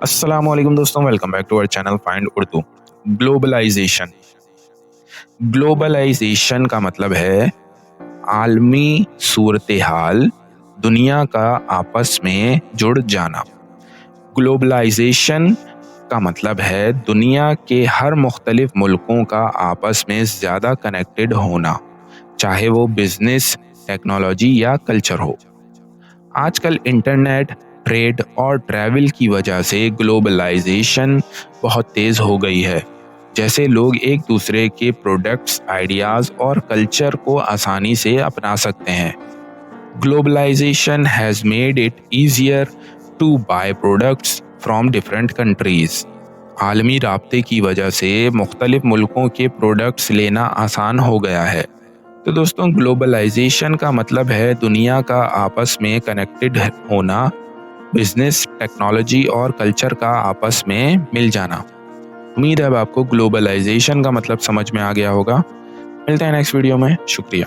अस्सलाम वालेकुम दोस्तों, welcome back to our channel find Urdu. Globalisation. Globalisation का मतलब है आलमी सूरत हाल, दुनिया का आपस में जुड़ जाना। ग्लोबलाइजेशन का मतलब है दुनिया के हर मुख्तलिफ मुल्कों का आपस में ज़्यादा कनेक्टेड होना, चाहे वो बिजनेस, टेक्नोलॉजी या कल्चर हो। आजकल इंटरनेट, ट्रेड और ट्रैवल की वजह से ग्लोबलाइजेशन बहुत तेज़ हो गई है। जैसे लोग एक दूसरे के प्रोडक्ट्स, आइडियाज़ और कल्चर को आसानी से अपना सकते हैं। Globalisation has made it easier to buy products from different countries. आलमी राब्ते की वजह से मुख्तलिफ मुल्कों के प्रोडक्ट्स लेना आसान हो गया है। तो दोस्तों, ग्लोबलाइजेशन का मतलब है दुनिया का आपस में कनेक्टेड होना, बिजनेस, टेक्नोलॉजी और कल्चर का आपस में मिल जाना। उम्मीद है अब आपको ग्लोबलाइजेशन का मतलब समझ में आ गया होगा। मिलते हैं नेक्स्ट वीडियो में। शुक्रिया।